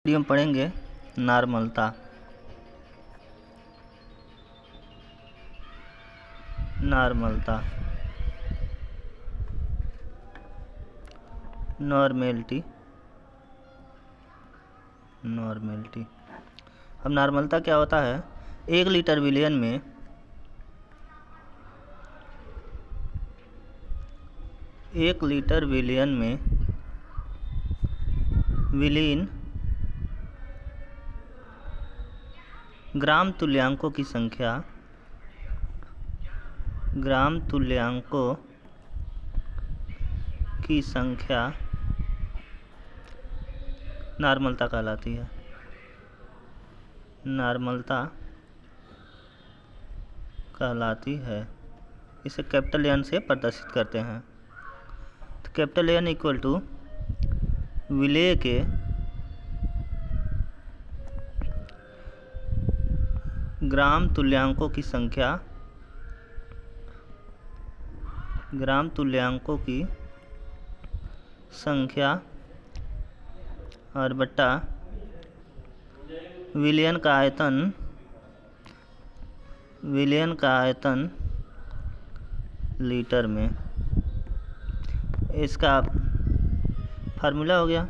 Video में पढ़ेंगे नॉर्मलता। नॉर्मलता, normality, normality. अब नॉर्मलता क्या होता है? 1 लीटर विलियन में 1 लीटर विलियन में विलीन ग्राम तुल्यांकों की संख्या, ग्राम तुल्यांकों की संख्या नॉर्मलता कहलाती है। नॉर्मलता कहलाती है। इसे कैपिटल एन से प्रदर्शित करते हैं। तो कैपिटल एन इक्वल टू विलेय के ग्राम तुल्यांकों की संख्या, ग्राम तुल्यांकों की संख्या और बट्टा विलियन का आयतन, विलियन का आयतन लीटर में। इसका फार्मूला हो गया।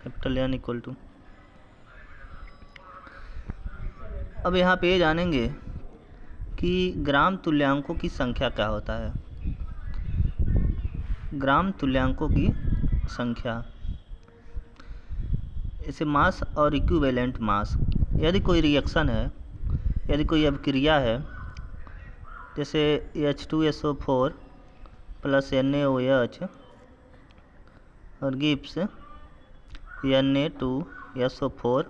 कैपिटल एन इक्वल टू, अब यहाँ पे जानेंगे कि ग्राम तुल्यांकों की संख्या क्या होता है। ग्राम तुल्यांकों की संख्या, इसे मास और इक्विवेलेंट मास। यदि कोई रिएक्शन है, यदि कोई अभिक्रिया है, जैसे H2SO4 प्लस NaOH और गिब्स Na2SO4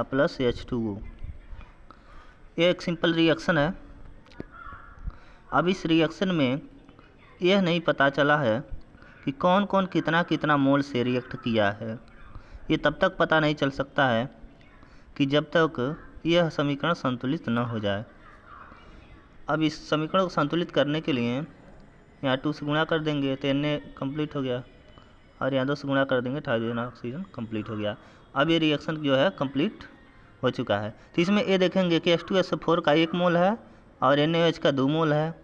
प्लस H2O, यह एक सिंपल रिएक्शन है। अब इस रिएक्शन में यह नहीं पता चला है कि कौन कौन कितना कितना मोल से रिएक्ट किया है। ये तब तक पता नहीं चल सकता है कि जब तक यह समीकरण संतुलित न हो जाए। अब इस समीकरण को संतुलित करने के लिए यहाँ 2 से गुणा कर देंगे तो Na कंप्लीट हो गया, और यहाँ 2 से गुणा कर देंगे तो हाइड्रोजन ऑक्सीजन कंप्लीट हो गया। अब ये रिएक्शन जो है कंप्लीट हो चुका है। तो इसमें ये देखेंगे कि H2SO4 का 1 मोल है और NaOH का 2 मोल है।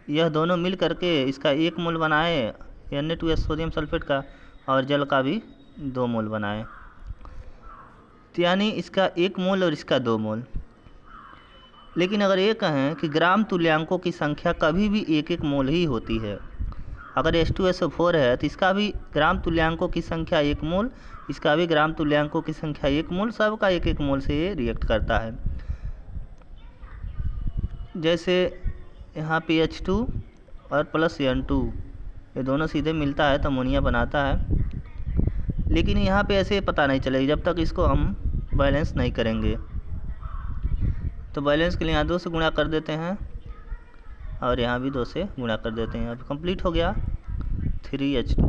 यह दोनों मिल करके इसका 1 मोल बनाए Na2S सोडियम सल्फेट का, और जल का भी 2 मोल बनाए। तो यानी इसका 1 मोल और इसका 2 मोल। लेकिन अगर ये कहें कि ग्राम तुल्यांकों की संख्या कभी भी 1-1 मोल ही होती है। अगर H2SO4 है तो इसका भी ग्राम तुल्यांकों की संख्या 1 मोल, इसका भी ग्राम तुल्यांकों की संख्या 1 मोल, सबका 1-1 मोल से ये रिएक्ट करता है। जैसे यहाँ पे H2 और प्लस N2, ये दोनों सीधे मिलता है तो अमोनिया बनाता है। लेकिन यहाँ पे ऐसे पता नहीं चलेगा जब तक इसको हम बैलेंस नहीं करेंगे। तो बैलेंस के लिए यहाँ 2 से गुणा कर देते हैं और यहाँ भी 2 से गुणा कर देते हैं। अब कंप्लीट हो गया 3H2।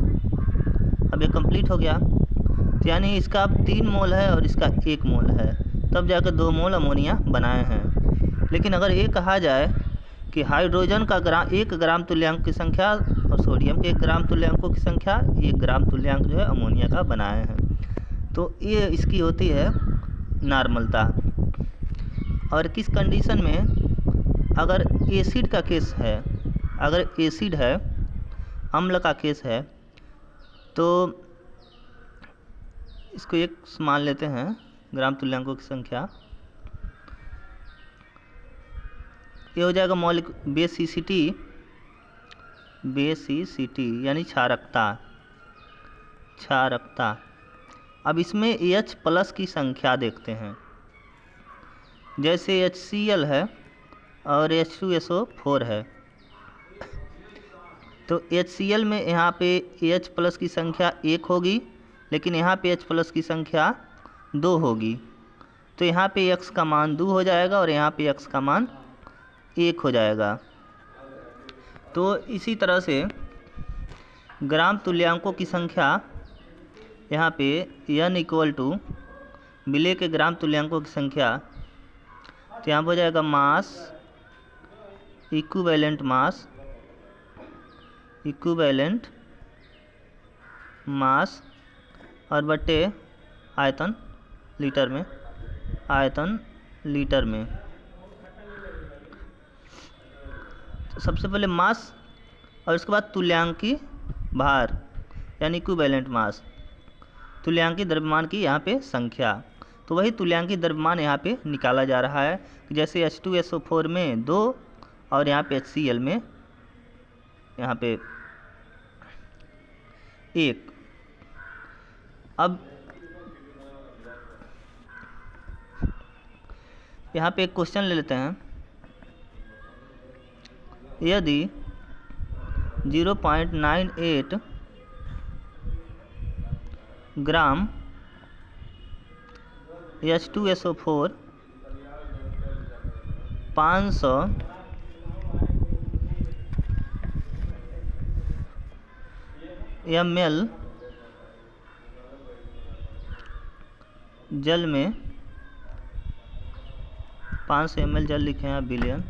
अब ये कंप्लीट हो गया, तो यानी इसका 3 मोल है और इसका 1 मोल है, तब जाकर 2 मोल अमोनिया बनाए हैं। लेकिन अगर ये कहा जाए कि हाइड्रोजन का 1 ग्राम तुल्यांक की संख्या और सोडियम के 1 ग्राम तुल्यांकों की संख्या, 1 ग्राम तुल्यांक जो है अमोनिया का बनाए हैं, तो ये इसकी होती है नॉर्मलता। और किस कंडीशन में? अगर एसिड का केस है, अगर एसिड है, अम्ल का केस है, तो इसको 1 मान लेते हैं ग्राम तुल्यांकों की संख्या। ये हो जाएगा मौलिक बेसिसिटी, बेसिसिटी यानी क्षारकता, क्षारकता। अब इसमें H प्लस की संख्या देखते हैं। जैसे HCl है और H2SO4 है, तो HCl में यहाँ पे H प्लस की संख्या 1 होगी, लेकिन यहाँ पे H प्लस की संख्या 2 होगी। तो यहाँ पे X का मान 2 हो जाएगा और यहाँ पे X का मान 1 हो जाएगा। तो इसी तरह से ग्राम तुल्यांकों की संख्या यहाँ पे N इक्वल टू विलेय के ग्राम तुल्यांकों की संख्या, तो यहाँ पर हो जाएगा मास इक्विवेलेंट मास इक्विवेलेंट मास और बटे आयतन लीटर में, आयतन लीटर में। तो सबसे पहले मास और उसके बाद तुल्यांकी भार यानी इक्विवेलेंट मास, तुल्यांकी द्रव्यमान की यहाँ पे संख्या। तो वही तुल्यांकी द्रव्यमान यहाँ पे निकाला जा रहा है, जैसे H2SO4 में 2 और यहाँ पे HCl में यहाँ पे 1। अब यहाँ पे एक क्वेश्चन ले लेते हैं। यदि 0.98 ग्राम H2SO4 500 ml जल में, 500 ml जल लिखे हैं बिलियन,